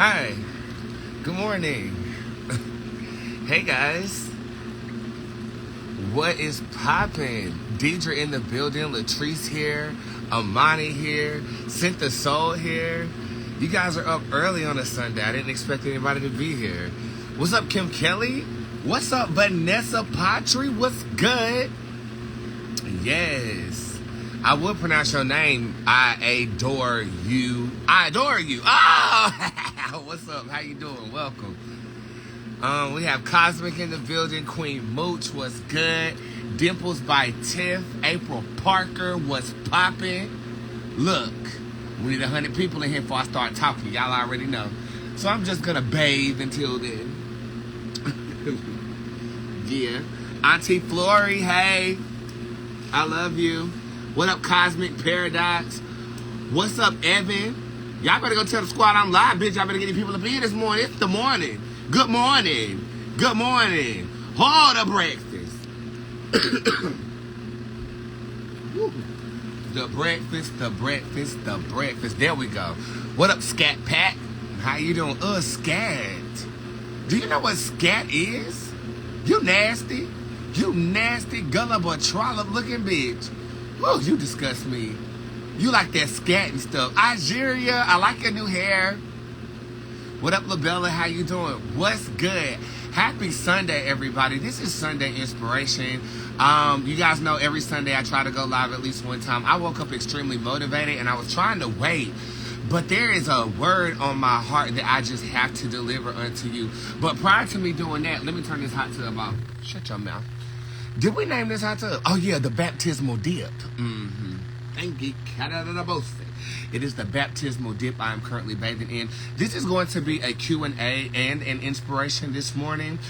Hi, good morning. Hey guys, what is poppin'? Deidre in the building, Latrice here, Amani here, Sent the Soul here. You guys are up early on a Sunday. I didn't expect anybody to be here. What's up, Kim Kelly? What's up, Vanessa Patry? What's good? Yes, I would pronounce your name. I adore you. I adore you. Oh, what's up? How you doing? Welcome. We have Cosmic in the building. Queen Mooch was good. Dimples by Tiff. April Parker was popping. Look, we need 100 people in here before I start talking. Y'all already know. So I'm just gonna bathe until then. Yeah. Auntie Flory, hey. I love you. What up, Cosmic Paradox? What's up, Evan? Y'all better go tell the squad I'm live, bitch. Y'all better get these people up here this morning. It's the morning. Good morning. Good morning. Hold the breakfast. The breakfast. There we go. What up, Scat Pack? How you doing? Scat. Do you know what scat is? You nasty. You nasty, gullible, trollop looking bitch. Whoa, you disgust me. You like that scat and stuff. Algeria, I like your new hair. What up, LaBella? How you doing? What's good? Happy Sunday, everybody. This is Sunday Inspiration. You guys know every Sunday I try to go live at least one time. I woke up extremely motivated and I was trying to wait. But there is a word on my heart that I just have to deliver unto you. But prior to me doing that, let me turn this hot tub off. Shut your mouth. Did we name this hot tub? Oh, yeah, the baptismal dip. Thank you. It is the baptismal dip I am currently bathing in. This is going to be a Q&A and an inspiration this morning.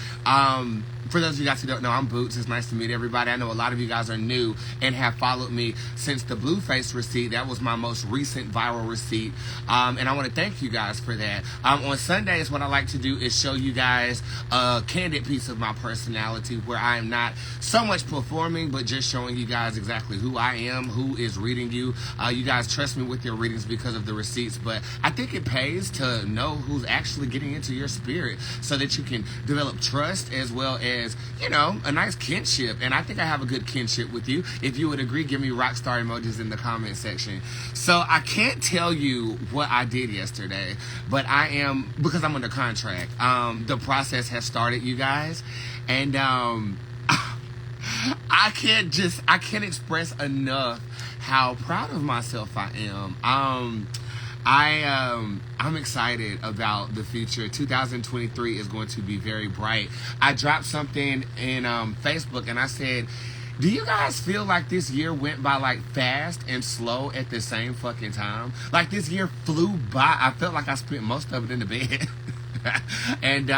For those of you guys who don't know, I'm Bootz. It's nice to meet everybody. I know a lot of you guys are new and have followed me since the Blueface receipt. That was my most recent viral receipt. And I want to thank you guys for that. On Sundays, what I like to do is show you guys a candid piece of my personality where I am not so much performing, but just showing you guys exactly who I am, who is reading you. You guys trust me with your readings because of the receipts, but I think it pays to know who's actually getting into your spirit so that you can develop trust as well as, you know, a nice kinship. And I think I have a good kinship with you. If you would agree, give me rock star emojis in the comment section. So I can't tell you what I did yesterday, but I am, because I'm under contract, the process has started, you guys, and I can't express enough how proud of myself I am. I'm excited about the future. 2023 is going to be very bright. I dropped something in Facebook and I said, do you guys feel like this year went by like fast and slow at the same fucking time? Like this year flew by. I felt like I spent most of it in the bed. And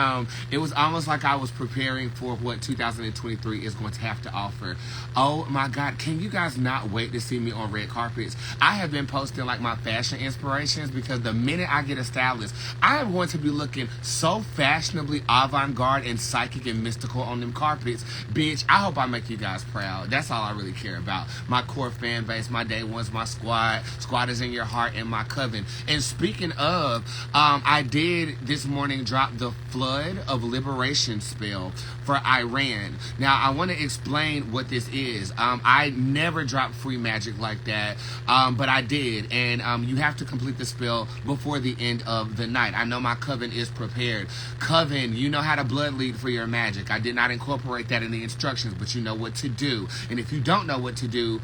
it was almost like I was preparing for what 2023 is going to have to offer. Oh my God, can you guys not wait to see me on red carpets? I have been posting like my fashion inspirations because the minute I get a stylist, I am going to be looking so fashionably avant-garde and psychic and mystical on them carpets. Bitch, I hope I make you guys proud. That's all I really care about. My core fan base, my day ones, my squad is in your heart, and my coven. And speaking of, I did this morning drop the Flood of Liberation spell for Iran. Now, I want to explain what this is. I never dropped free magic like that, but I did, and you have to complete the spell before the end of the night. I know my coven is prepared. Coven, you know how to blood lead for your magic. I did not incorporate that in the instructions, but you know what to do. And if you don't know what to do,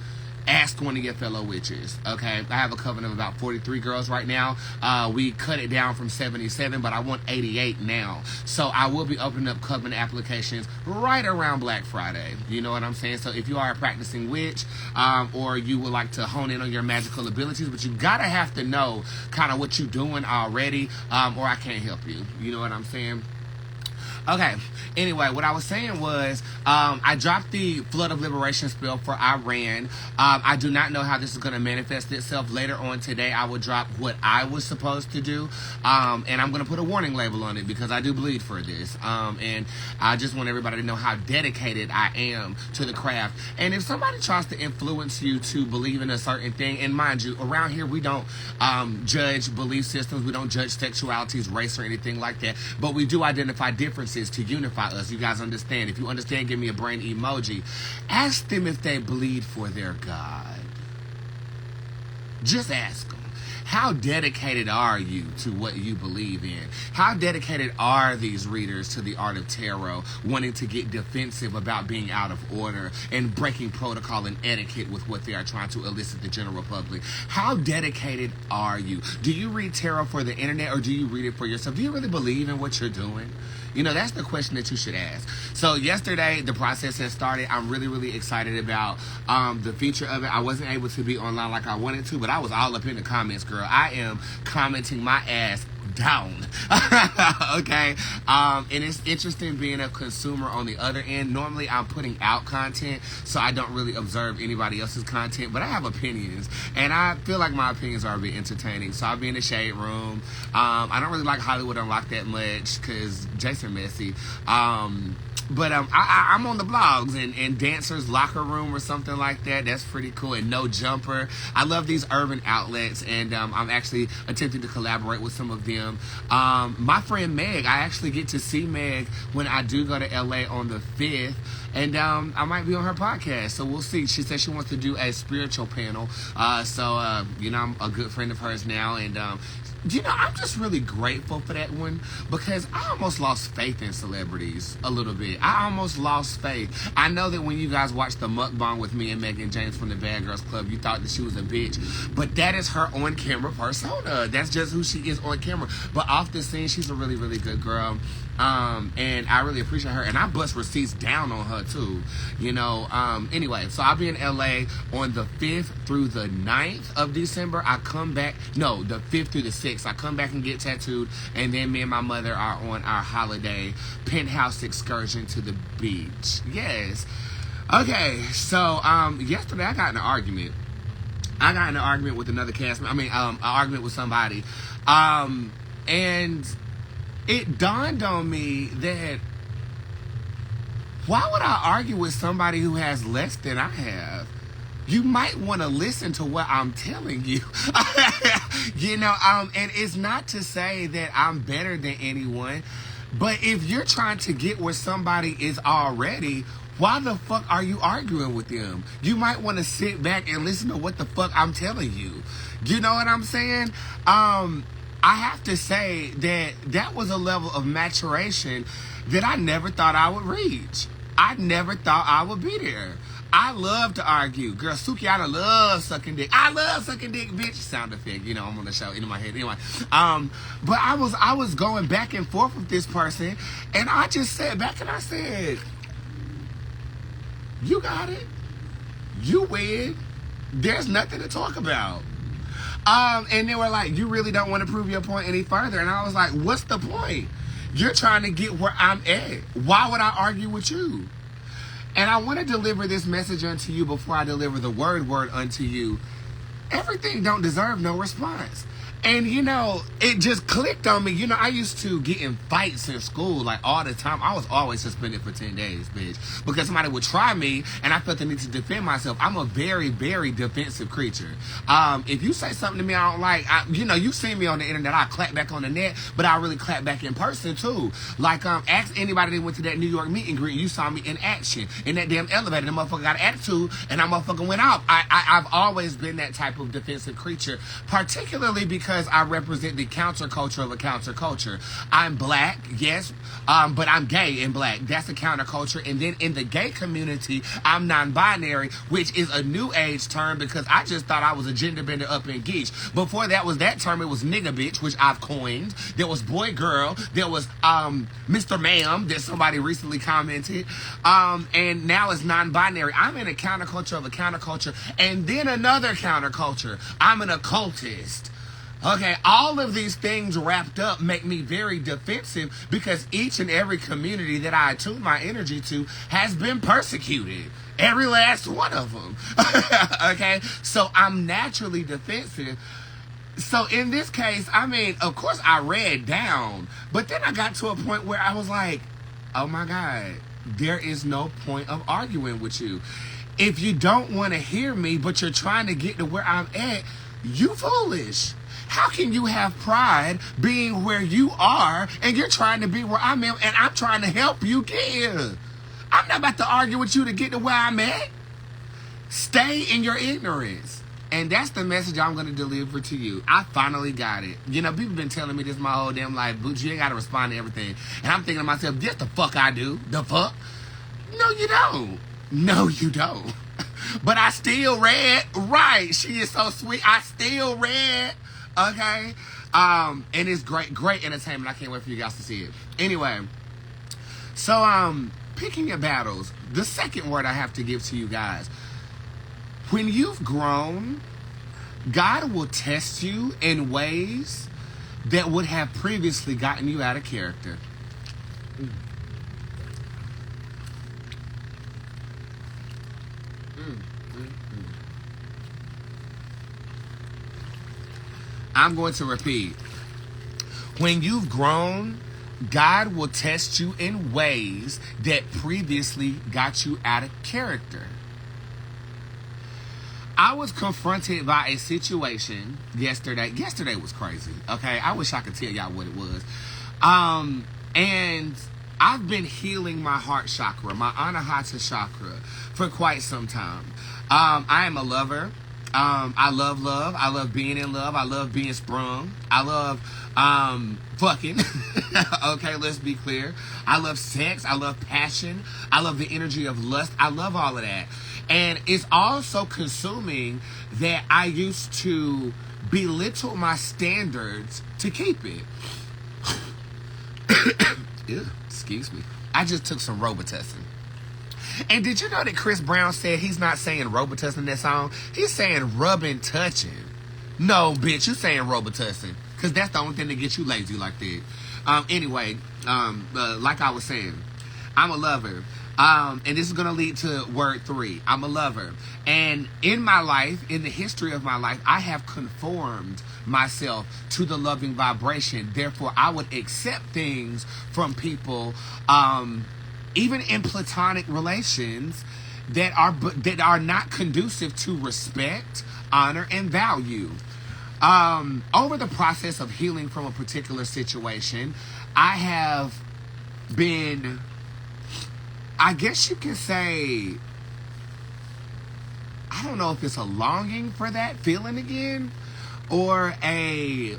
ask one of your fellow witches, okay? I have a coven of about 43 girls right now. We cut it down from 77, but I want 88 now. So I will be opening up coven applications right around Black Friday. You know what I'm saying? So if you are a practicing witch, or you would like to hone in on your magical abilities, but you gotta have to know kind of what you're doing already, or I can't help you. You know what I'm saying? Okay. Anyway, what I was saying was, I dropped the Flood of Liberation spell for Iran. I do not know how this is going to manifest itself. Later on today, I will drop what I was supposed to do, and I'm going to put a warning label on it because I do bleed for this. And I just want everybody to know how dedicated I am to the craft. And if somebody tries to influence you to believe in a certain thing, and mind you, around here we don't judge belief systems, we don't judge sexualities, race, or anything like that, but we do identify differences to unify us. You guys understand? If you understand, give me a brain emoji. Ask them if they bleed for their God. Just ask them. How dedicated are you to what you believe in? How dedicated are these readers to the art of tarot, wanting to get defensive about being out of order and breaking protocol and etiquette with what they are trying to elicit the general public? How dedicated are you? Do you read tarot for the internet, or do you read it for yourself? Do you really believe in what you're doing? You know, that's the question that you should ask. So yesterday, the process has started. I'm really, really excited about the feature of it. I wasn't able to be online like I wanted to, but I was all up in the comments, girl. I am commenting my ass down. Okay. And it's interesting being a consumer on the other end. Normally I'm putting out content, so I don't really observe anybody else's content, but I have opinions, and I feel like my opinions are a bit entertaining. So I'll be in the shade room. I don't really like Hollywood Unlocked that much because Jason messy. But I'm on the blogs and Dancers Locker Room or something like that. That's pretty cool. And No Jumper. I love these urban outlets, and I'm actually attempting to collaborate with some of them. My friend Meg, I actually get to see Meg when I do go to LA on the 5th. And I might be on her podcast, so we'll see. She said she wants to do a spiritual panel. You know, I'm a good friend of hers now, and you know, I'm just really grateful for that one because I almost lost faith in celebrities a little bit. I almost lost faith. I know that when you guys watched the mukbang with me and Megan James from the Bad Girls Club, you thought that she was a bitch, but that is her on-camera persona. That's just who she is on camera. But off the scene, she's a really, really good girl. And I really appreciate her, and I bust receipts down on her too, you know. Anyway, so I'll be in LA on the 5th through the 9th of December. I come back, no, the 5th through the 6th. I come back and get tattooed, and then me and my mother are on our holiday penthouse excursion to the beach. Yes. Okay, so yesterday I got in an argument. With another castmate. An argument with somebody. And it dawned on me that why would I argue with somebody who has less than I have? You might want to listen to what I'm telling you. You know, and it's not to say that I'm better than anyone, but if you're trying to get where somebody is already, why the fuck are you arguing with them? You might want to sit back and listen to what the fuck I'm telling you. You know what I'm saying? I have to say that was a level of maturation that I never thought I would reach. I never thought I would be there. I love to argue. Girl, Sukiana loves sucking dick. I love sucking dick, bitch. Sound effect, you know, I'm on the show, in my head. Anyway, but I was going back and forth with this person, and I just sat back and I said, you got it. You win. There's nothing to talk about. And they were like, you really don't want to prove your point any further. And I was like, what's the point? You're trying to get where I'm at. Why would I argue with you? And I want to deliver this message unto you before I deliver the word unto you. Everything don't deserve no response. And, you know, it just clicked on me. You know, I used to get in fights in school, like, all the time. I was always suspended for 10 days, bitch. Because somebody would try me, and I felt the need to defend myself. I'm a very, very defensive creature. If you say something to me I don't like, you know, you've seen me on the internet. I clap back on the net, but I really clap back in person, too. Like, ask anybody that went to that New York meet and greet. You saw me in action. In that damn elevator, the motherfucker got an attitude, and that motherfucker went out. I've always been that type of defensive creature, particularly because I represent the counterculture of a counterculture. I'm black, yes, but I'm gay and black. That's a counterculture. And then in the gay community, I'm non-binary, which is a new age term because I just thought I was a gender bender up in geesh. Before that was that term, it was nigga bitch, which I've coined. There was boy girl. There was Mr. Ma'am that somebody recently commented. And now it's non-binary. I'm in a counterculture of a counterculture, and then another counterculture. I'm an occultist. Okay, all of these things wrapped up make me very defensive because each and every community that I attune my energy to has been persecuted. Every last one of them. Okay, so I'm naturally defensive. So in this case, I mean, of course I read down, but then I got to a point where I was like, oh my God, there is no point of arguing with you. If you don't want to hear me, but you're trying to get to where I'm at, you foolish. How can you have pride being where you are and you're trying to be where I'm at and I'm trying to help you get here? I'm not about to argue with you to get to where I'm at. Stay in your ignorance. And that's the message I'm going to deliver to you. I finally got it. You know, people been telling me this my whole damn life, Bootz, you ain't got to respond to everything. And I'm thinking to myself, yes, the fuck I do. The fuck? No, you don't. No, you don't. But I still read. Right. She is so sweet. I still read. Okay? And it's great entertainment. I can't wait for you guys to see it. Anyway. So, picking your battles. The second word I have to give to you guys. When you've grown, God will test you in ways that would have previously gotten you out of character. I'm going to repeat. When you've grown, God will test you in ways that previously got you out of character. I was confronted by a situation yesterday. Yesterday was crazy, okay? I wish I could tell y'all what it was. And I've been healing my heart chakra, my anahata chakra, for quite some time. I am a lover. I love love. I love being in love. I love being sprung. I love fucking. Okay, let's be clear. I love sex. I love passion. I love the energy of lust. I love all of that. And it's also consuming that I used to belittle my standards to keep it. Ew, excuse me. I just took some Robitussin. And did you know that Chris Brown said he's not saying Robitussin in that song? He's saying rubbing, touching. No, bitch, you saying Robitussin. Because that's the only thing that gets you lazy like that. Anyway, like I was saying, I'm a lover. And this is going to lead to word 3. I'm a lover. And in my life, in the history of my life, I have conformed myself to the loving vibration. Therefore, I would accept things from people, even in platonic relations, that are not conducive to respect, honor, and value. Over the process of healing from a particular situation, I have been, I guess you can say, I don't know if it's a longing for that feeling again, or a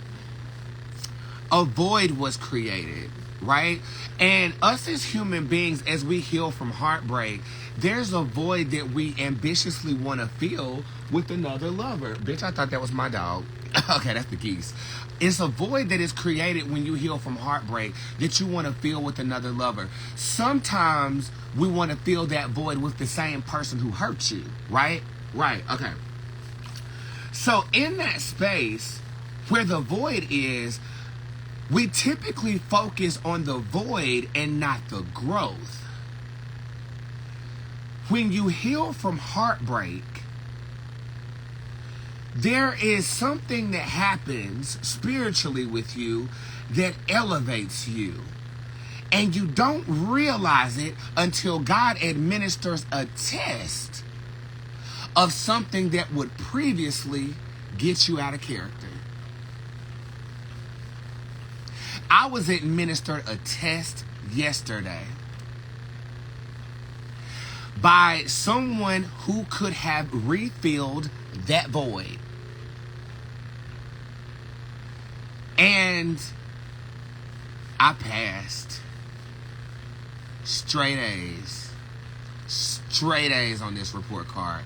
void was created, right? And us as human beings, as we heal from heartbreak, there's a void that we ambitiously want to fill with another lover. Bitch, I thought that was my dog. Okay, that's the geese. It's a void that is created when you heal from heartbreak that you want to fill with another lover. Sometimes we want to fill that void with the same person who hurt you, right? Right, okay. So in that space where the void is, we typically focus on the void and not the growth. When you heal from heartbreak, there is something that happens spiritually with you that elevates you. And you don't realize it until God administers a test of something that would previously get you out of character. I was administered a test yesterday by someone who could have refilled that void. And I passed. Straight A's. Straight A's on this report card.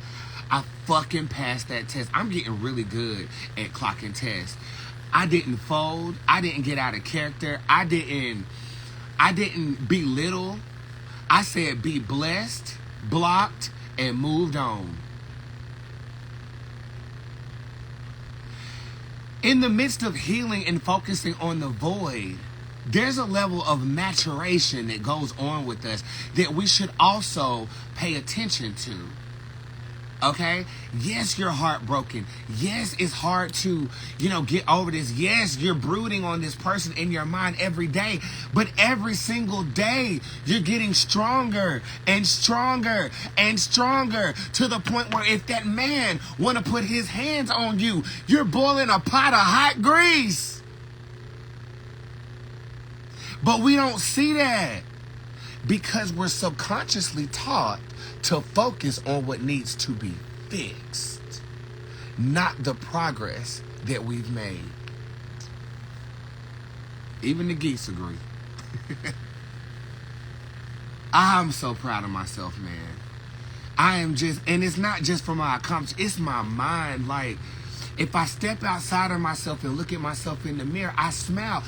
I fucking passed that test. I'm getting really good at clocking tests. I didn't fold. I didn't get out of character. I didn't belittle. I said be blessed, blocked, and moved on. In the midst of healing and focusing on the void, there's a level of maturation that goes on with us that we should also pay attention to. Okay? Yes, you're heartbroken. Yes, it's hard to, get over this. Yes, you're brooding on this person in your mind every day. But every single day, you're getting stronger and stronger and stronger to the point where if that man want to put his hands on you, you're boiling a pot of hot grease. But we don't see that because we're subconsciously taught to focus on what needs to be fixed, not the progress that we've made. Even the geese agree. I'm so proud of myself, man. I am just, and it's not just for my accomplishments, it's my mind. Like, if I step outside of myself and look at myself in the mirror, I smile.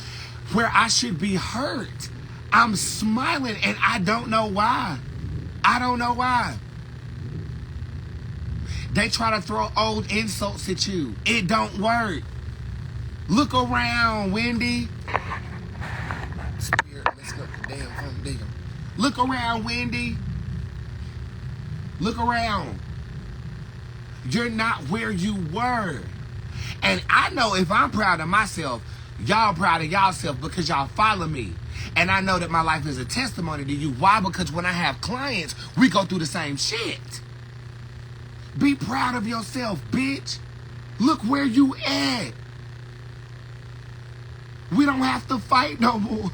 Where I should be hurt, I'm smiling, and I don't know why. I don't know why. They try to throw old insults at you. It don't work. Look around, Wendy. Spirit, let's go. Damn, damn. Look around, Wendy. Look around. You're not where you were. And I know if I'm proud of myself, y'all proud of y'allself because y'all follow me. And I know that my life is a testimony to you. Why? Because when I have clients, we go through the same shit. Be proud of yourself, bitch. Look where you at. We don't have to fight no more.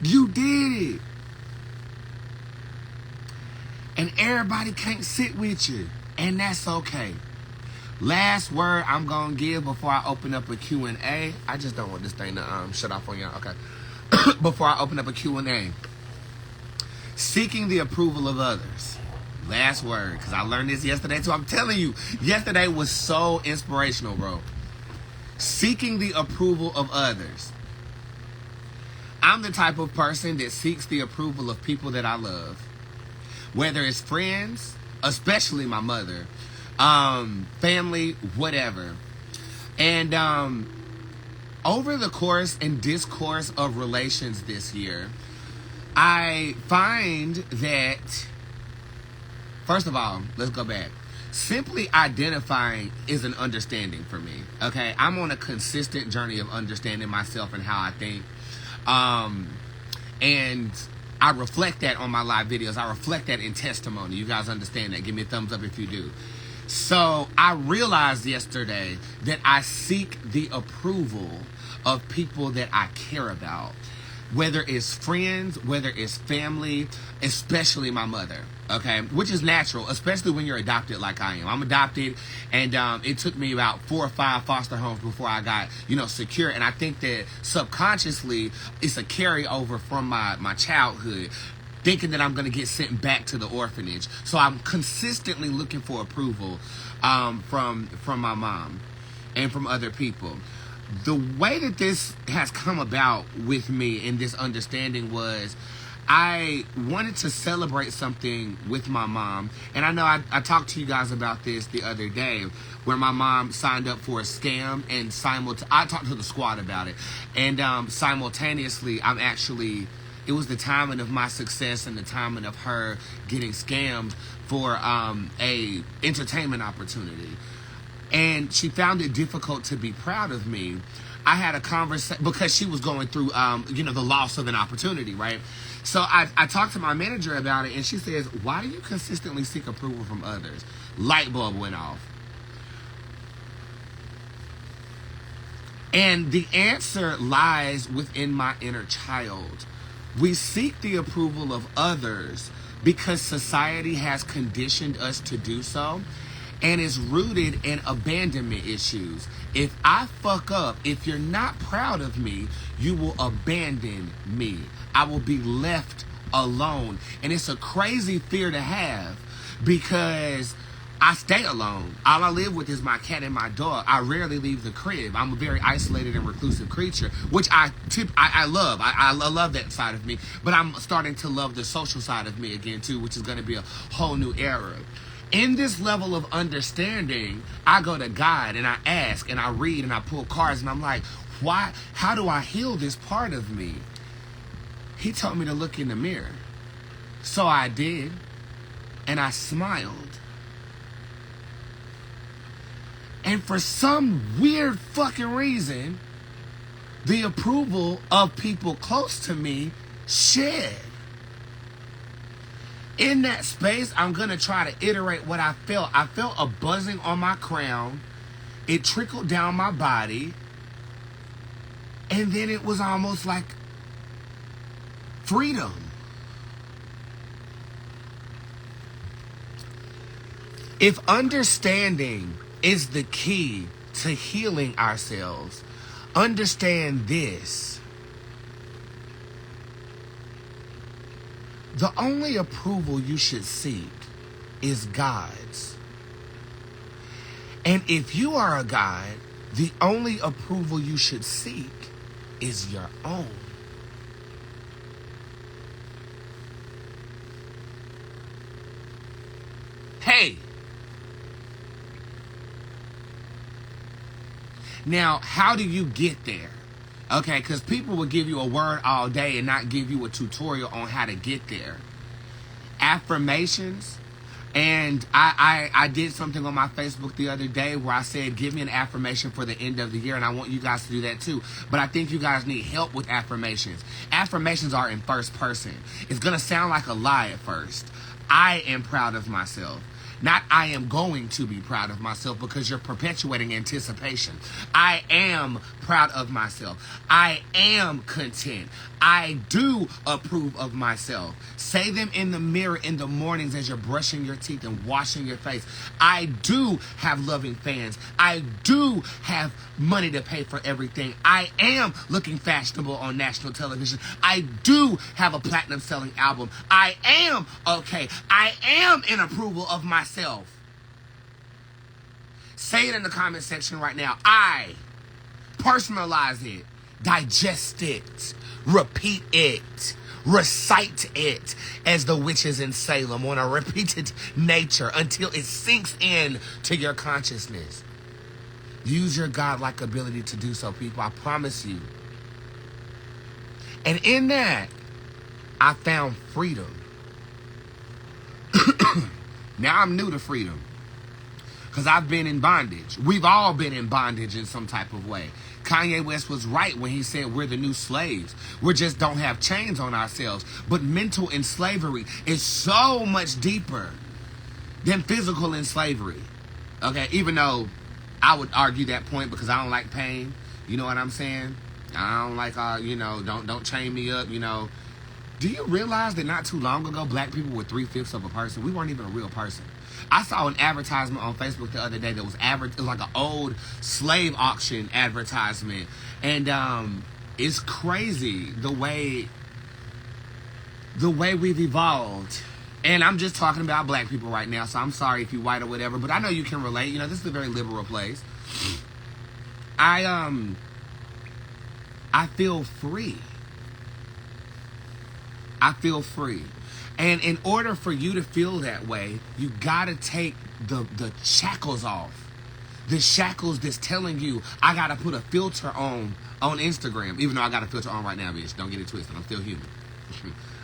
You did it. And everybody can't sit with you. And that's okay. Last word I'm going to give before I open up a Q&A. I just don't want this thing to shut off on y'all. Okay. Before I open up a Q&A. Seeking the approval of others. Last word. Because I learned this yesterday too. I'm telling you. Yesterday was so inspirational, bro. Seeking the approval of others. I'm the type of person that seeks the approval of people that I love. Whether it's friends, especially my mother, family, whatever. And over the course and discourse of relations this year, I find that, first of all, let's go back. Simply identifying is an understanding for me, okay? I'm on a consistent journey of understanding myself and how I think. And I reflect that on my live videos. I reflect that in testimony. You guys understand that. Give me a thumbs up if you do. So I realized yesterday that I seek the approval of people that I care about. Whether it's friends, whether it's family, especially my mother, okay? Which is natural, especially when you're adopted like I am. I'm adopted, and it took me about 4 or 5 foster homes before I got, secure. And I think that subconsciously, it's a carryover from my childhood, thinking that I'm going to get sent back to the orphanage. So I'm consistently looking for approval from my mom and from other people. The way that this has come about with me in this understanding was I wanted to celebrate something with my mom. And I know I talked to you guys about this the other day where my mom signed up for a scam and I talked to the squad about it. And simultaneously, it was the timing of my success and the timing of her getting scammed for a entertainment opportunity. And she found it difficult to be proud of me. I had a conversation because she was going through, the loss of an opportunity, right? So I talked to my manager about it, and she says, "Why do you consistently seek approval from others?" Light bulb went off. And the answer lies within my inner child. We seek the approval of others because society has conditioned us to do so. And it's rooted in abandonment issues. If I fuck up, if you're not proud of me, you will abandon me. I will be left alone. And it's a crazy fear to have because I stay alone. All I live with is my cat and my dog. I rarely leave the crib. I'm a very isolated and reclusive creature, which I love. I love that side of me. But I'm starting to love the social side of me again, too, which is going to be a whole new era. In this level of understanding, I go to God and I ask and I read and I pull cards and I'm like, why? How do I heal this part of me? He told me to look in the mirror. So I did. And I smiled. And for some weird fucking reason, the approval of people close to me shed. In that space, I'm going to try to iterate what I felt. I felt a buzzing on my crown. It trickled down my body. And then it was almost like freedom. If understanding is the key to healing ourselves, understand this. The only approval you should seek is God's. And if you are a God, the only approval you should seek is your own. Hey! Now, how do you get there? Okay, because people will give you a word all day and not give you a tutorial on how to get there. Affirmations. And I did something on my Facebook the other day where I said, give me an affirmation for the end of the year. And I want you guys to do that too. But I think you guys need help with affirmations. Affirmations are in first person. It's going to sound like a lie at first. I am proud of myself. Not I am going to be proud of myself, because you're perpetuating anticipation. I am proud of myself. I am content. I do approve of myself. Say them in the mirror in the mornings as you're brushing your teeth and washing your face. I do have loving fans. I do have money to pay for everything. I am looking fashionable on national television. I do have a platinum selling album. I am okay. I am in approval of myself. Say it in the comment section right now. I personalize it, digest it, repeat it, recite it as the witches in Salem on a repeated nature until it sinks in to your consciousness. Use your godlike ability to do so, people. I promise you. And in that, I found freedom. Now I'm new to freedom, because I've been in bondage. We've all been in bondage in some type of way. Kanye West was right when he said we're the new slaves. We just don't have chains on ourselves. But mental enslavery is so much deeper than physical enslavery. Okay, even though I would argue that point because I don't like pain. You know what I'm saying? I don't like, don't chain me up, Do you realize that not too long ago, black people were 3/5 of a person? We weren't even a real person. I saw an advertisement on Facebook the other day that was it was like an old slave auction advertisement. And it's crazy the way we've evolved. And I'm just talking about black people right now, so I'm sorry if you're white or whatever, but I know you can relate. This is a very liberal place. I feel free. I feel free. And in order for you to feel that way, you gotta take the shackles off. The shackles that's telling you, I gotta put a filter on Instagram. Even though I got a filter on right now, bitch. Don't get it twisted. I'm still human.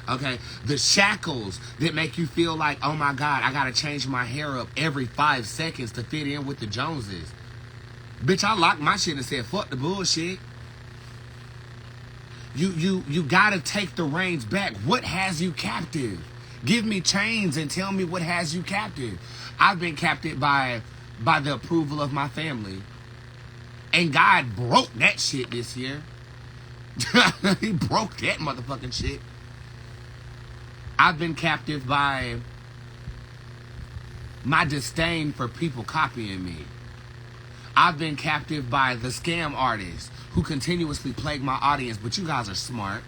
Okay? The shackles that make you feel like, oh my God, I gotta change my hair up every 5 seconds to fit in with the Joneses. Bitch, I locked my shit and said, fuck the bullshit. You gotta take the reins back. What has you captive? Give me chains and tell me what has you captive. I've been captive by the approval of my family. And God broke that shit this year. He broke that motherfucking shit. I've been captive by my disdain for people copying me. I've been captive by the scam artists who continuously plague my audience, but you guys are smart.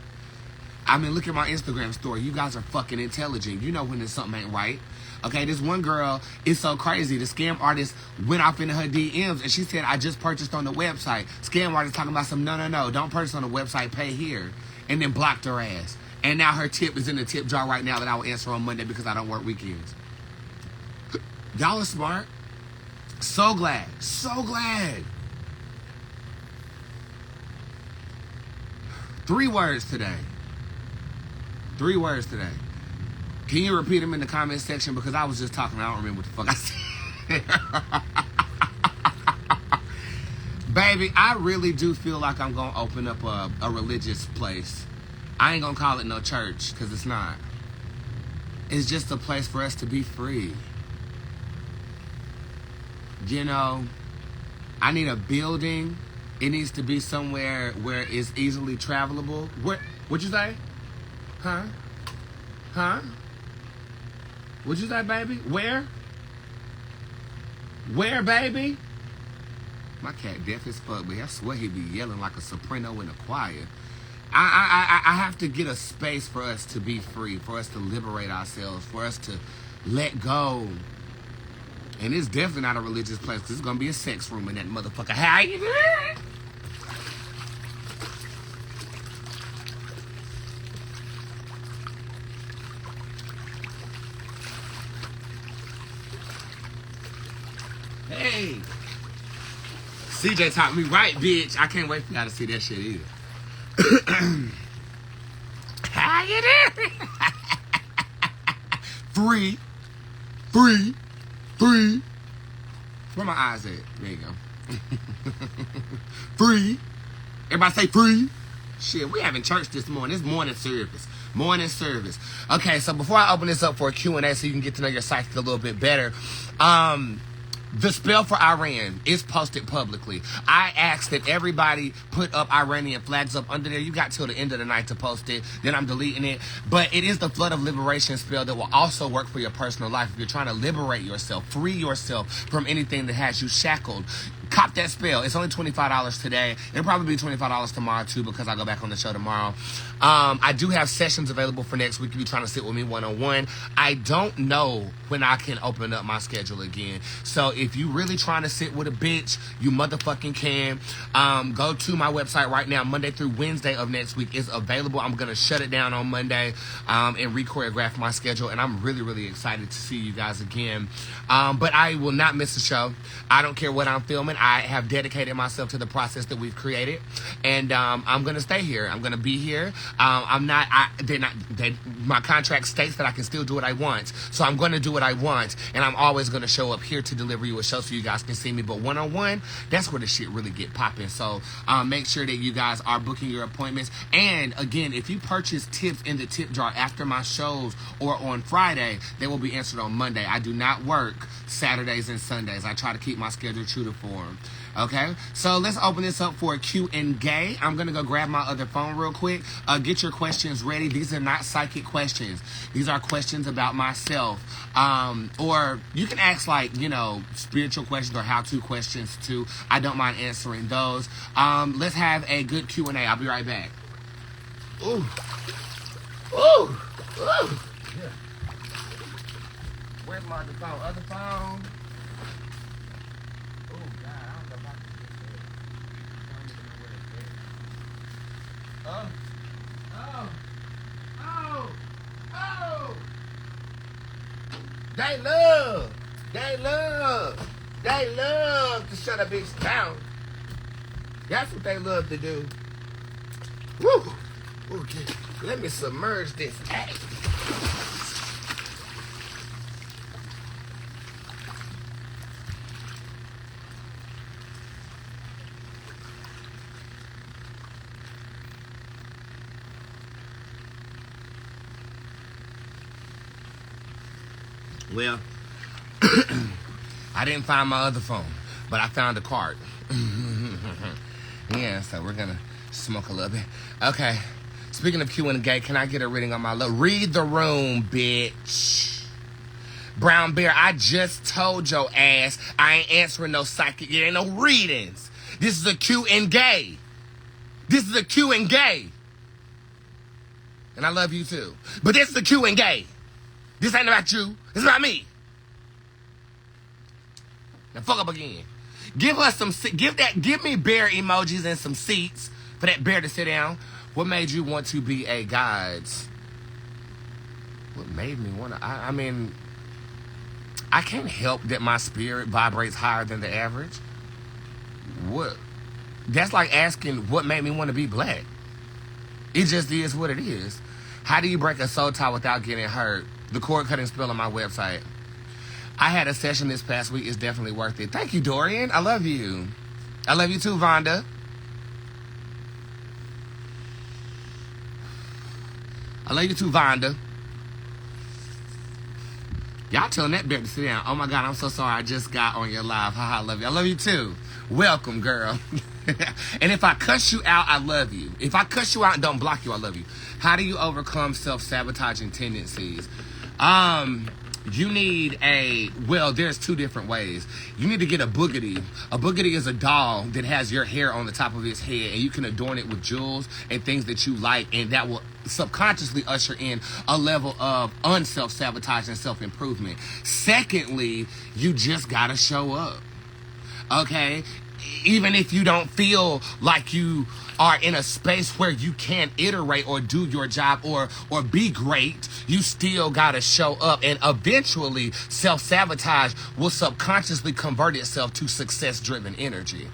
I mean, look at my Instagram story. You guys are fucking intelligent. You know when there's something ain't right. Okay, this one girl is so crazy. The scam artist went off into her DMs and she said, I just purchased on the website. Scam artist talking about some, no, don't purchase on the website, pay here. And then blocked her ass. And now her tip is in the tip jar right now that I will answer on Monday because I don't work weekends. Y'all are smart. So glad. So glad. 3 words today. 3 words today. Can you repeat them in the comment section? Because I was just talking. I don't remember what the fuck I said. Baby, I really do feel like I'm going to open up a religious place. I ain't going to call it no church because it's not. It's just a place for us to be free. You know, I need a building. It needs to be somewhere where it's easily travelable. What'd you say? Huh? Huh? What'd you say, baby? Where? Where, baby? My cat deaf as fuck, but I swear he be yelling like a soprano in a choir. I have to get a space for us to be free, for us to liberate ourselves, for us to let go. And it's definitely not a religious place, because it's going to be a sex room in that motherfucker. How you doing? Hey. CJ taught me right, bitch. I can't wait for y'all to see that shit either. How you doing? Free. Free. Free. Where my eyes at? There you go. Free. Everybody say free. Shit, we having church this morning. It's morning service. Morning service. Okay, so before I open this up for a Q&A so you can get to know your psychic a little bit better, the spell for Iran is posted publicly. I asked that everybody put up Iranian flags up under there. You got till the end of the night to post it. Then I'm deleting it. But it is the flood of liberation spell that will also work for your personal life. If you're trying to liberate yourself, free yourself from anything that has you shackled, cop that spell. It's only $25 today. It'll probably be $25 tomorrow too because I go back on the show tomorrow. I do have sessions available for next week if you're trying to sit with me one-on-one. I don't know when I can open up my schedule again. So if you really trying to sit with a bitch, you motherfucking can. Go to my website right now. Monday through Wednesday of next week is available. I'm going to shut it down on Monday and re-choreograph my schedule. And I'm really, really excited to see you guys again. But I will not miss a show. I don't care what I'm filming. I have dedicated myself to the process that we've created. And I'm going to stay here. I'm going to be here. My contract states that I can still do what I want. So I'm going to do what I want. And I'm always going to show up here to deliver you a show so you guys can see me. But one-on-one, that's where the shit really get popping. So make sure that you guys are booking your appointments. And again, if you purchase tips in the tip jar after my shows or on Friday, they will be answered on Monday. I do not work Saturdays and Sundays. I try to keep my schedule true to form. Okay, so let's open this up for a Q&A. I'm going to go grab my other phone real quick. Get your questions ready. These are not psychic questions. These are questions about myself. Or you can ask, like, you know, spiritual questions or how-to questions, too. I don't mind answering those. Let's have a good Q&A. I'll be right back. Ooh. Ooh. Ooh. Yeah. Where's my other phone? Other phone? Oh. They love to shut a bitch down. That's what they love to do. Woo. Okay, let me submerge this act. Well, I didn't find my other phone, but I found a card. Yeah, so we're gonna smoke a little bit. Okay, speaking of Q and Gay, can I get a reading on my love? Read the room, bitch. Brown Bear, I just told your ass I ain't answering no psychic. It ain't no readings. This is a Q and Gay. This is a Q and Gay. And I love you too. But this is a Q and Gay. This ain't about you. It's about me. Now fuck up again. Give me bear emojis and some seats for that bear to sit down. What made you want to be a guide? What made me want to? I mean, I can't help that my spirit vibrates higher than the average. What? That's like asking what made me want to be black. It just is what it is. How do you break a soul tie without getting hurt? The cord cutting spell on my website. I had a session this past week. It's definitely worth it. Thank you, Dorian. I love you. I love you too, Vonda. I love you too, Vonda. Y'all telling that bear to sit down. Oh my God, I'm so sorry. I just got on your live. Haha, I love you. I love you too. Welcome, girl. And if I cuss you out, I love you. If I cuss you out and don't block you, I love you. How do you overcome self-sabotaging tendencies? You need there's two different ways. You need to get a boogity. A boogity is a doll that has your hair on the top of its head, and you can adorn it with jewels and things that you like, and that will subconsciously usher in a level of unself-sabotaging self-improvement. Secondly, you just gotta show up. Okay? Even if you don't feel like you are in a space where you can iterate or do your job or be great, you still gotta show up, and eventually self-sabotage will subconsciously convert itself to success-driven energy.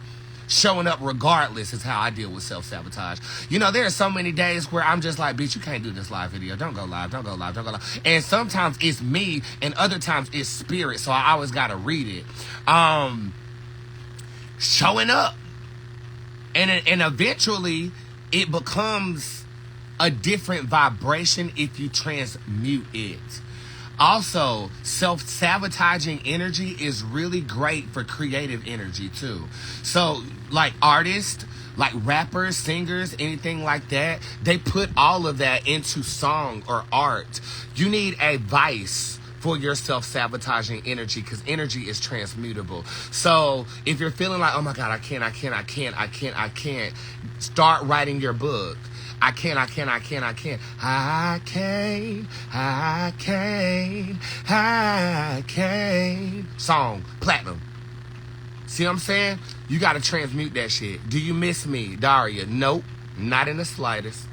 Showing up regardless is how I deal with self-sabotage. You know, there are so many days where I'm just like, bitch, you can't do this live video. Don't go live, don't go live, don't go live. And sometimes it's me, and other times it's spirit, so I always gotta read it. Showing up. And eventually it becomes a different vibration if you transmute it. Also, self-sabotaging energy is really great for creative energy too. So like artists, like rappers, singers, anything like that, they put all of that into song or art. You need a vice for your self-sabotaging energy, because energy is transmutable. So if you're feeling like, oh my God, I can't, start writing your book. I can't. Song, platinum. See what I'm saying? You gotta transmute that shit. Do you miss me, Daria? Nope, not in the slightest.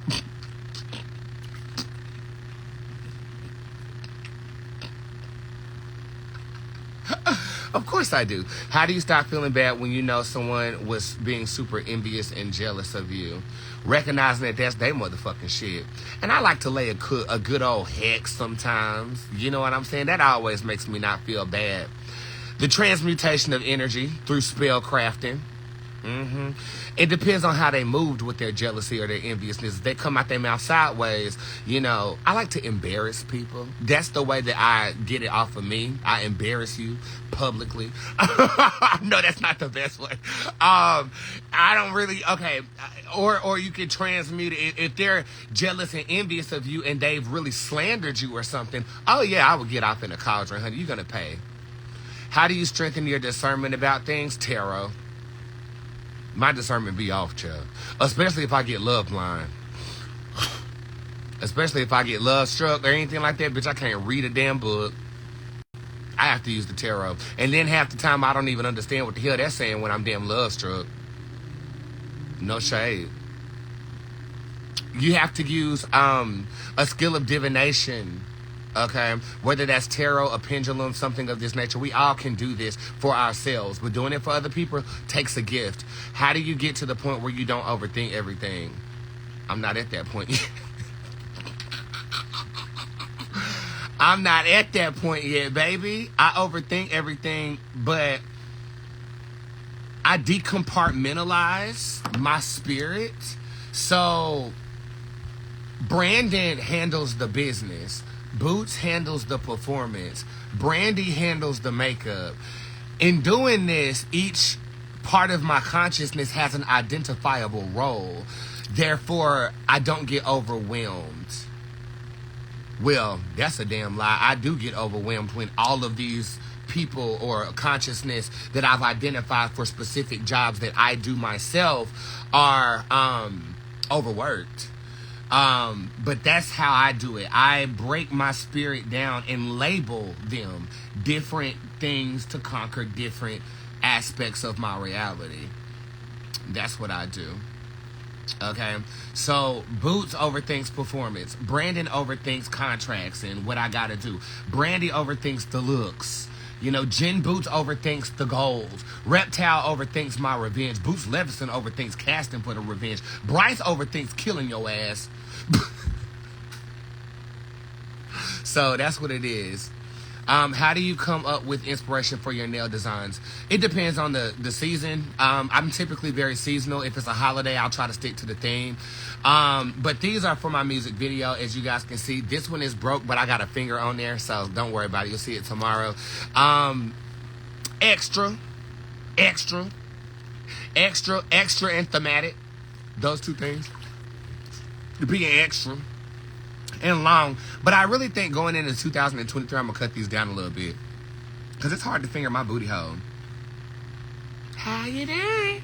Of course I do. How do you stop feeling bad when you know someone was being super envious and jealous of you? Recognizing that that's their motherfucking shit. And I like to lay a good old hex sometimes. You know what I'm saying? That always makes me not feel bad. The transmutation of energy through spell crafting. It depends on how they moved with their jealousy or their enviousness. If they come out their mouth sideways, you know, I like to embarrass people. That's the way that I get it off of me. I embarrass you publicly. No, that's not the best way. I don't really, okay. Or you can transmute it. If they're jealous and envious of you and they've really slandered you or something, oh yeah, I would get off in a cauldron, honey. You're going to pay. How do you strengthen your discernment about things? Tarot. My discernment be off, child. Especially if I get love blind. Especially if I get love struck or anything like that, bitch, I can't read a damn book. I have to use the tarot. And then half the time I don't even understand what the hell they're saying when I'm damn love struck. No shade. You have to use a skill of divination. Okay, whether that's tarot, a pendulum, something of this nature, we all can do this for ourselves. But doing it for other people takes a gift. How do you get to the point where you don't overthink everything? I'm not at that point yet. I'm not at that point yet, baby. I overthink everything, but I decompartmentalize my spirit. So Brandon handles the business. Bootz handles the performance. Brandy handles the makeup. In doing this, each part of my consciousness has an identifiable role. Therefore, I don't get overwhelmed. Well, that's a damn lie. I do get overwhelmed when all of these people or consciousness that I've identified for specific jobs that I do myself are overworked. But that's how I do it. I break my spirit down and label them different things to conquer different aspects of my reality. That's what I do. Okay, so Bootz overthinks performance. Brandon overthinks contracts and what I gotta do. Brandy overthinks the looks. You know, Jen Bootz overthinks the goals. Reptile overthinks my revenge. Boots Levison overthinks casting for the revenge. Bryce overthinks killing your ass. So that's what it is. How do you come up with inspiration for your nail designs? It depends on the season. I'm typically very seasonal. If it's a holiday, I'll try to stick to the theme. But these are for my music video, as you guys can see. This one is broke, but I got a finger on there, so don't worry about it. You'll see it tomorrow. Extra, and thematic. Those two things. Being extra and long. But I really think going into 2023, I'm gonna cut these down a little bit, because it's hard to finger my booty hole. How you doing?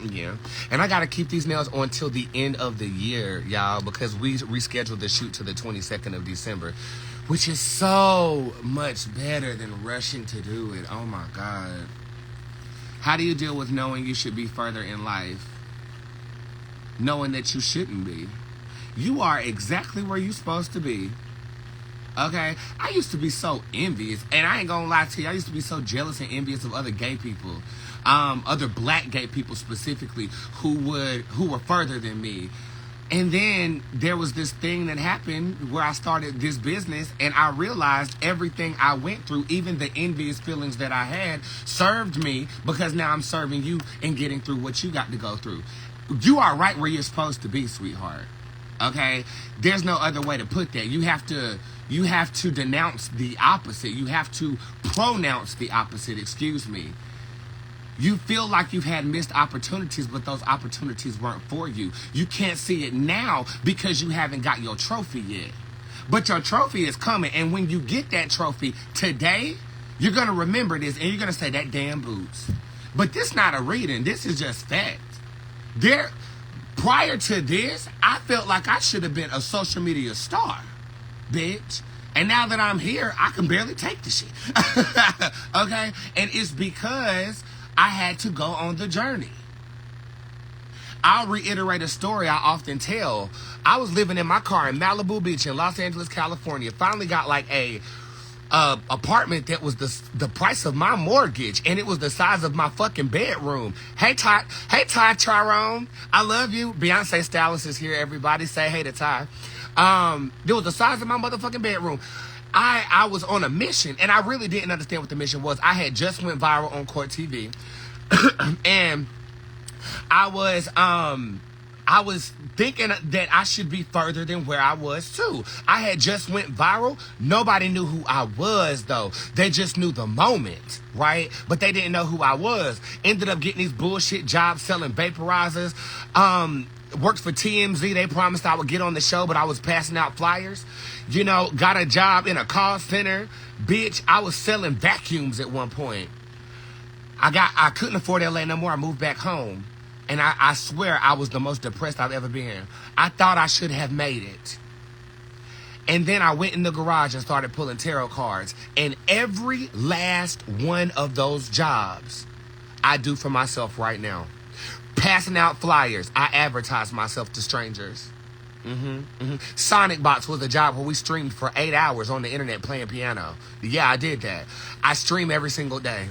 Yeah. And I gotta keep these nails on till the end of the year, y'all, because we rescheduled the shoot to the 22nd of December, which is so much better than rushing to do it. Oh my God. How do you deal with knowing you should be further in life? Knowing that you shouldn't be. You are exactly where you're supposed to be. Okay? I used to be so envious, and I ain't gonna lie to you, I used to be so jealous and envious of other gay people, other black gay people specifically, who were further than me. And then there was this thing that happened where I started this business, and I realized everything I went through, even the envious feelings that I had, served me, because now I'm serving you and getting through what you got to go through. You are right where you're supposed to be, sweetheart. Okay? There's no other way to put that. You have to denounce the opposite. You have to pronounce the opposite, excuse me. You feel like you've had missed opportunities, but those opportunities weren't for you. You can't see it now because you haven't got your trophy yet. But your trophy is coming, and when you get that trophy today, you're going to remember this, and you're going to say, that damn Bootz. But this not a reading. This is just fact. Prior to this, I felt like I should have been a social media star, bitch. And now that I'm here, I can barely take the shit. Okay? And it's because I had to go on the journey. I'll reiterate a story I often tell. I was living in my car in Malibu Beach in Los Angeles, California. Finally got like a apartment that was the price of my mortgage, and it was the size of my fucking bedroom. Hey Ty Tyrone, I love you. Beyonce Stylist is here, everybody. Say hey to Ty. It was the size of my motherfucking bedroom. I was on a mission, and I really didn't understand what the mission was. I had just went viral on Court TV, and I was thinking that I should be further than where I was too. I had just went viral. Nobody knew who I was though. They just knew the moment, right? But they didn't know who I was. Ended up getting these bullshit jobs selling vaporizers. Worked for TMZ. They promised I would get on the show, but I was passing out flyers. You know, got a job in a call center. Bitch, I was selling vacuums at one point. I couldn't afford LA no more. I moved back home. And I swear I was the most depressed I've ever been. I thought I should have made it. And then I went in the garage and started pulling tarot cards. And every last one of those jobs I do for myself right now. Passing out flyers. I advertise myself to strangers. Sonic Box was a job where we streamed for 8 hours on the internet playing piano. Yeah, I did that. I stream every single day.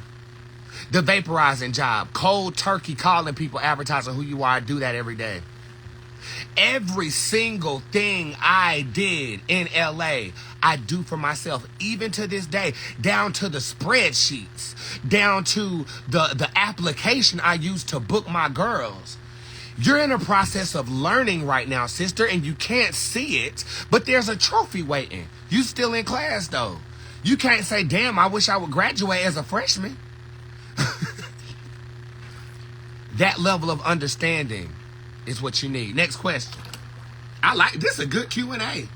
The vaporizing job, cold turkey calling people, advertising who you are. I do that every day. Every single thing I did in LA, I do for myself, even to this day, down to the spreadsheets, down to the application I use to book my girls. You're in a process of learning right now, sister, and you can't see it, but there's a trophy waiting. You still in class, though. You can't say, damn, I wish I would graduate as a freshman. That level of understanding is what you need. Next question. I like this. Is a good Q&A.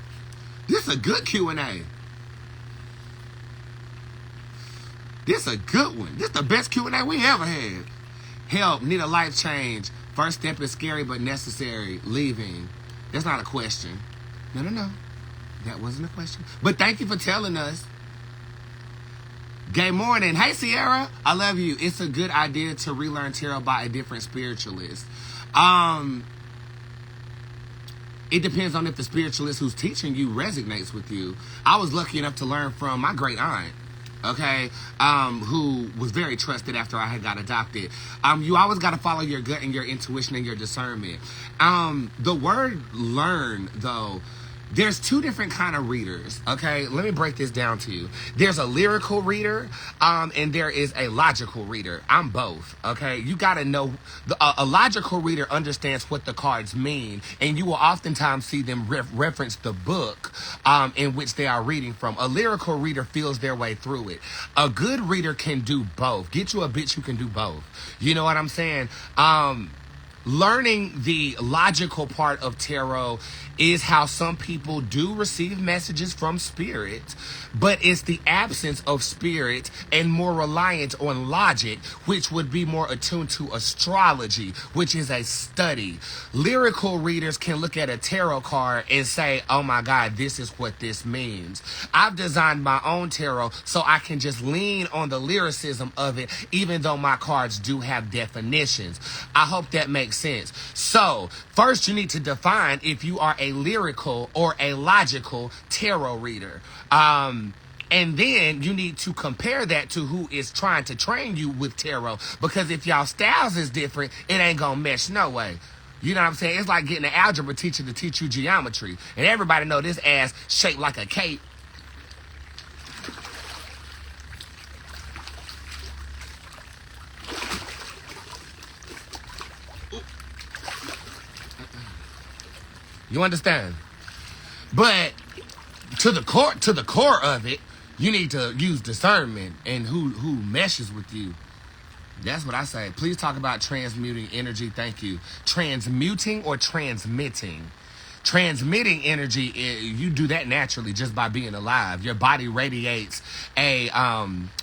This is a good Q&A. This is a good one. This is the best Q&A we ever had. Help. Need a life change. First step is scary but necessary. Leaving. That's not a question. No. That wasn't a question. But thank you for telling us. Gay morning. Hey, Sierra. I love you. It's a good idea to relearn tarot by a different spiritualist. It depends on if the spiritualist who's teaching you resonates with you. I was lucky enough to learn from my great aunt, okay, who was very trusted after I had got adopted. You always got to follow your gut and your intuition and your discernment. The word learn, though, there's two different kind of readers, okay? Let me break this down to you. There's a lyrical reader, and there is a logical reader. I'm both, okay? You got to know, a logical reader understands what the cards mean, and you will oftentimes see them reference the book in which they are reading from. A lyrical reader feels their way through it. A good reader can do both. Get you a bitch who can do both. You know what I'm saying? Learning the logical part of tarot is how some people do receive messages from spirit, but it's the absence of spirit and more reliant on logic, which would be more attuned to astrology, which is a study. Lyrical readers can look at a tarot card and say, oh my God, this is what this means. I've designed my own tarot so I can just lean on the lyricism of it, even though my cards do have definitions. I hope that makes sense. So first you need to define if you are a lyrical or a logical tarot reader. And then you need to compare that to who is trying to train you with tarot, because if y'all styles is different, it ain't gonna mesh no way. You know what I'm saying? It's like getting an algebra teacher to teach you geometry, and everybody know this ass shaped like a cape. You understand? But to the core of it, you need to use discernment and who meshes with you. That's what I say. Please talk about transmuting energy. Thank you. Transmuting or transmitting? Transmitting energy, you do that naturally just by being alive. Your body radiates a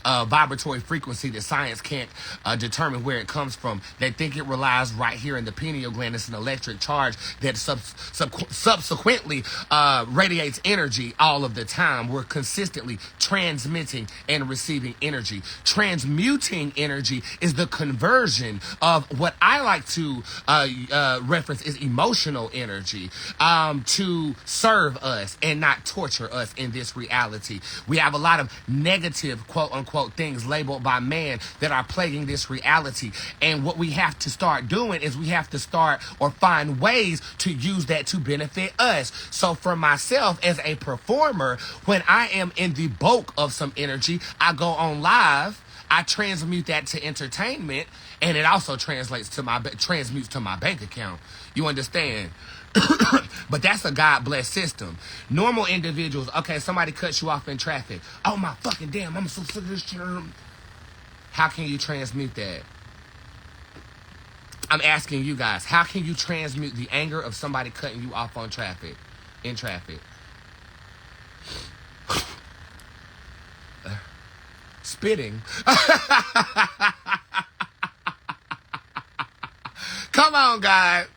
vibratory frequency that science can't determine where it comes from. They think it relies right here in the pineal gland. It's an electric charge that subsequently radiates energy all of the time. We're consistently transmitting and receiving energy. Transmuting energy is the conversion of what I like to reference is emotional energy. To serve us and not torture us in this reality. We have a lot of negative, quote unquote, things labeled by man that are plaguing this reality. And what we have to start doing is we have to start or find ways to use that to benefit us. So for myself as a performer, when I am in the bulk of some energy, I go on live, I transmute that to entertainment, and it also transmutes to my bank account. You understand? But that's a God-blessed system. Normal individuals, okay, somebody cuts you off in traffic. Oh my fucking damn, I'm so sick of this shit. How can you transmute that? I'm asking you guys, how can you transmute the anger of somebody cutting you off on traffic, in traffic? Spitting. Come on, God.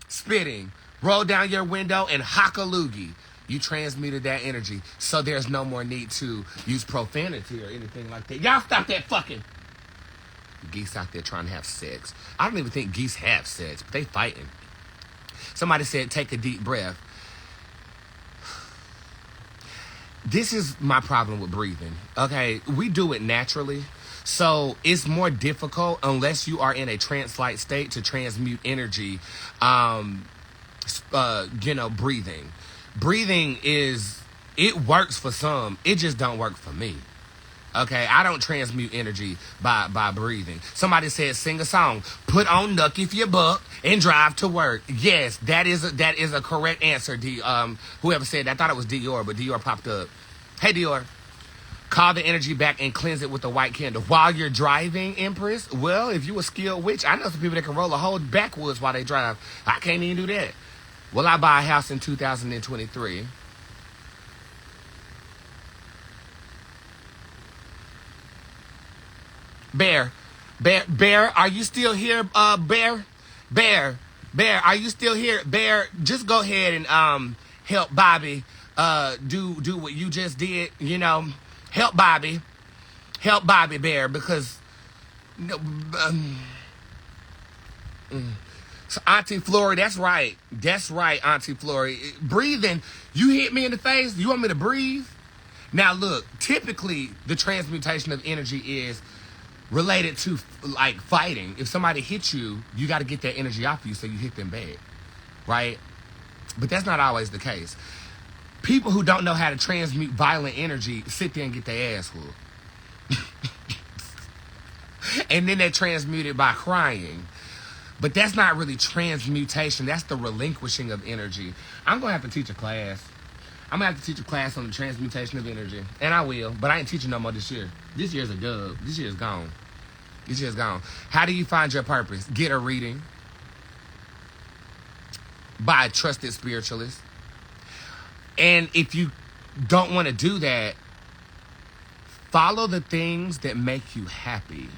Spitting. Roll down your window and hock a loogie. You transmuted that energy, so there's no more need to use profanity or anything like that. Y'all stop that fucking geese out there trying to have sex. I don't even think geese have sex, but they fighting. Somebody said, take a deep breath. This is my problem with breathing, okay? We do it naturally, so it's more difficult unless you are in a trance-like state to transmute energy, breathing. Breathing it works for some, it just don't work for me. Okay, I don't transmute energy by breathing. Somebody said, sing a song, put on Nuck if you buck, and drive to work. Yes, that is a correct answer. Whoever said that, I thought it was Dior, but Dior popped up. Hey Dior, call the energy back and cleanse it with a white candle while you're driving, Empress. Well, if you a skilled witch, I know some people that can roll a whole backwoods while they drive. I can't even do that. Will I buy a house in 2023? Bear, are you still here? Bear, are you still here? Bear, just go ahead and help Bobby do what you just did. You know, help Bobby. Help Bobby Bear because no, so Auntie Flory, that's right. That's right, Auntie Flory. Breathing, you hit me in the face. You want me to breathe? Now look, typically the transmutation of energy is related to like fighting. If somebody hits you, you got to get that energy off you so you hit them back, right? But that's not always the case. People who don't know how to transmute violent energy sit there and get their ass whooped. And then they transmute it by crying. But that's not really transmutation. That's the relinquishing of energy. I'm going to have to teach a class. I'm going to have to teach a class on the transmutation of energy. And I will, but I ain't teaching no more this year. This year's a dub. This year's gone. This year's gone. How do you find your purpose? Get a reading by a trusted spiritualist. And if you don't want to do that, follow the things that make you happy.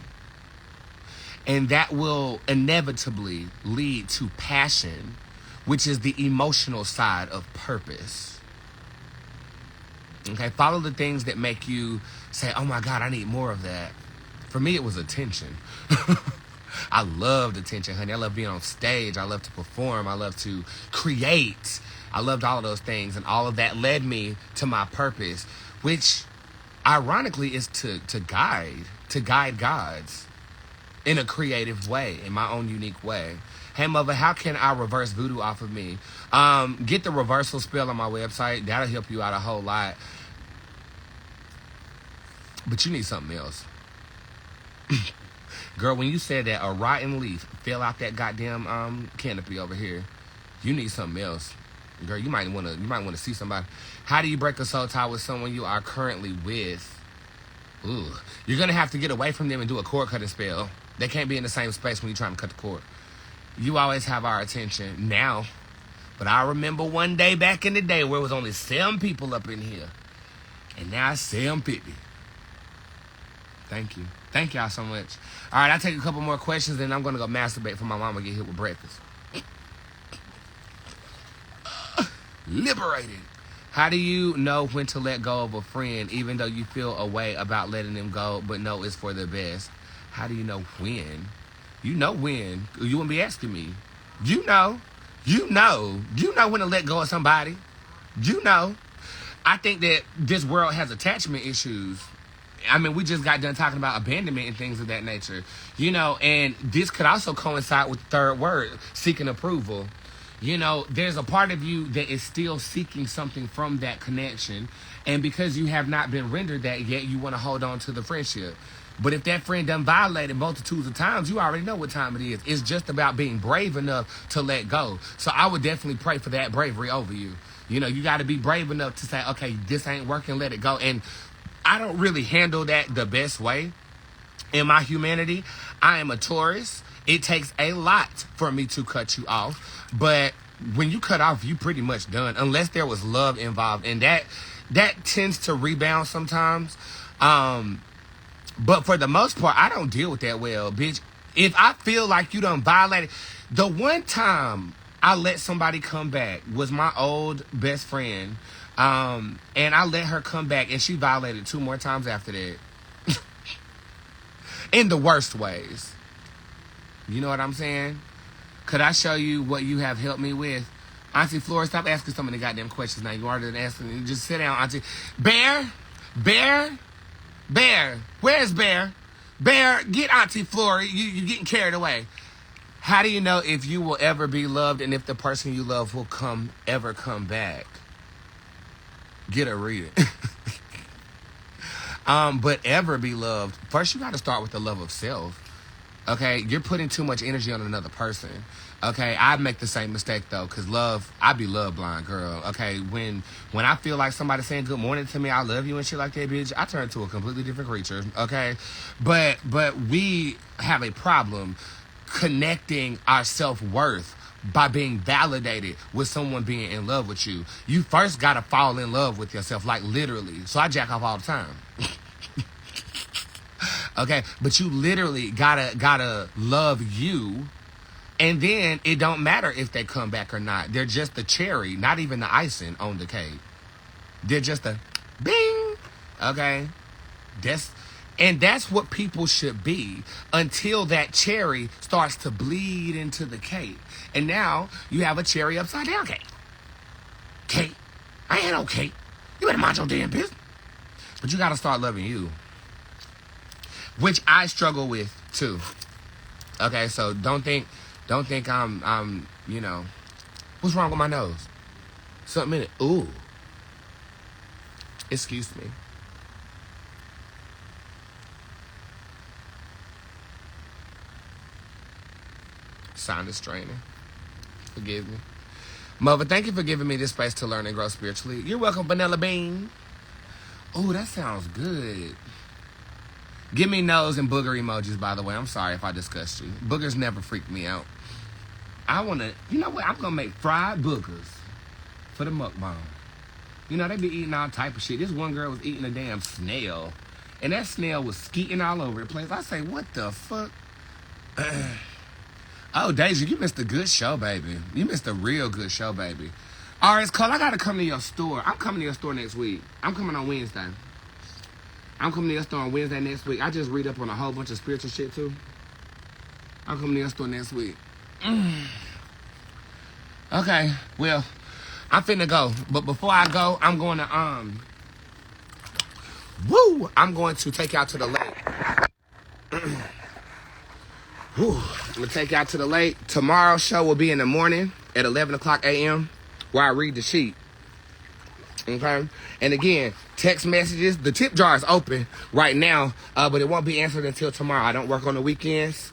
And that will inevitably lead to passion, which is the emotional side of purpose. Okay, follow the things that make you say, oh my God, I need more of that. For me, it was attention. I loved attention, honey. I love being on stage. I love to perform. I love to create. I loved all of those things. And all of that led me to my purpose, which ironically is to guide gods in a creative way, in my own unique way. Hey, mother, how can I reverse voodoo off of me? Get the reversal spell on my website. That'll help you out a whole lot. But you need something else. Girl, when you said that a rotten leaf fell out that goddamn canopy over here, you need something else. Girl, you might want to see somebody. How do you break a soul tie with someone you are currently with? Ooh, you're gonna have to get away from them and do a cord cutting spell. They can't be in the same space when you're trying to cut the cord. You always have our attention now, but I remember one day back in the day where it was only 7 people up in here, and now it's 750. Thank you. Thank y'all so much. All right, I'll take a couple more questions, then I'm gonna go masturbate for my mama to get hit with breakfast. Liberated. How do you know when to let go of a friend, even though you feel a way about letting them go, but know it's for the best? How do you know when? You know when. You wouldn't be asking me. You know when to let go of somebody. You know. I think that this world has attachment issues. I mean, we just got done talking about abandonment and things of that nature. You know, and this could also coincide with the third word, seeking approval. You know, there's a part of you that is still seeking something from that connection. And because you have not been rendered that yet, you want to hold on to the friendship. But if that friend done violated multitudes of times, you already know what time it is. It's just about being brave enough to let go. So I would definitely pray for that bravery over you. You know, you got to be brave enough to say, okay, this ain't working, let it go. And I don't really handle that the best way. In my humanity, I am a Taurus. It takes a lot for me to cut you off. But when you cut off, you pretty much done. Unless there was love involved. And that tends to rebound sometimes. But for the most part, I don't deal with that well, bitch. If I feel like you done violated... The one time I let somebody come back was my old best friend. And I let her come back, and she violated 2 more times after that. In the worst ways. You know what I'm saying? Could I show you what you have helped me with? Auntie Flora, stop asking so many goddamn questions now. You already done asking. Just sit down, Auntie. Bear? Where's Bear? Bear, get Auntie Flora. You're getting carried away. How do you know if you will ever be loved and if the person you love will ever come back? Get a reading. But ever be loved, first you got to start with the love of self. Okay, you're putting too much energy on another person. Okay, I make the same mistake though, cause I be love blind, girl. Okay, when I feel like somebody saying good morning to me, I love you and shit like that, bitch, I turn to a completely different creature. Okay, but we have a problem connecting our self-worth by being validated with someone being in love with you. You first gotta fall in love with yourself, like literally. So I jack off all the time. Okay, but you literally gotta love you, and then it don't matter if they come back or not. They're just the cherry, not even the icing on the cake. They're just a bing. Okay, And that's what people should be until that cherry starts to bleed into the cake. And now you have a cherry upside down cake. Cake. I ain't no cake. You better mind your damn business. But you gotta start loving you. Which I struggle with too. Okay, so don't think I'm, you know, what's wrong with my nose? Something in it. Ooh. Excuse me. Sinus straining. Forgive me. Mother, thank you for giving me this space to learn and grow spiritually. You're welcome, Vanilla Bean. Oh, that sounds good. Give me nose and booger emojis, by the way. I'm sorry if I disgust you. Boogers never freak me out. I want to, you know what? I'm going to make fried boogers for the mukbang. You know, they be eating all type of shit. This one girl was eating a damn snail. And that snail was skeeting all over the place. I say, what the fuck? Oh, Deja, you missed a good show, baby. You missed a real good show, baby. All right, Cole, I got to come to your store. I'm coming to your store next week. I'm coming on Wednesday. I'm coming to your store on Wednesday next week. I just read up on a whole bunch of spiritual shit, too. I'm coming to your store next week. Okay, well, I'm finna go. But before I go, I'm going to, I'm going to take y'all to the lake. I'm going to take y'all to the lake. Tomorrow's show will be in the morning at 11 o'clock a.m. where I read the sheet. Okay? And again, text messages. The tip jar is open right now, but it won't be answered until tomorrow. I don't work on the weekends.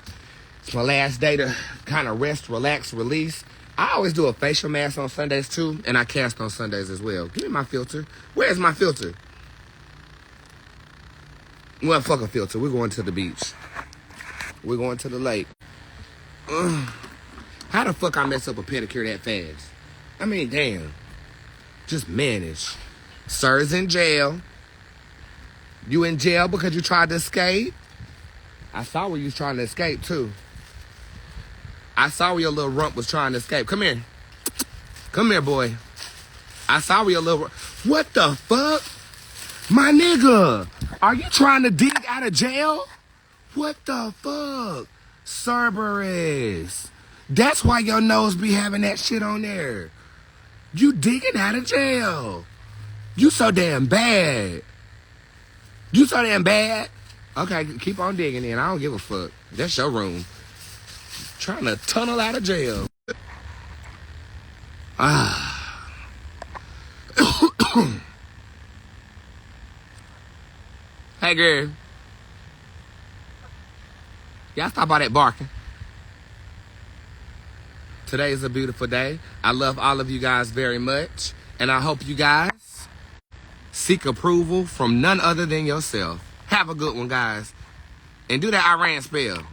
It's my last day to kind of rest, relax, release. I always do a facial mask on Sundays too, and I cast on Sundays as well. Give me my filter. Where's my filter? Well, fuck a filter. We're going to the beach. We're going to the lake. How the fuck I mess up a pedicure that fast? I mean, damn. Just manage. Sir's in jail. You in jail because you tried to escape? I saw where you was trying to escape, too. I saw where your little rump was trying to escape. Come here. Come here, boy. I saw where your little... What the fuck? My nigga, are you trying to dig out of jail? What the fuck? Cerberus. That's why your nose be having that shit on there. You digging out of jail. You so damn bad. You so damn bad. Okay, keep on digging in. I don't give a fuck. That's your room. Trying to tunnel out of jail. Hey, girl. Y'all stop all that barking. Today is a beautiful day. I love all of you guys very much. And I hope you guys seek approval from none other than yourself. Have a good one, guys. And do that Iran spell.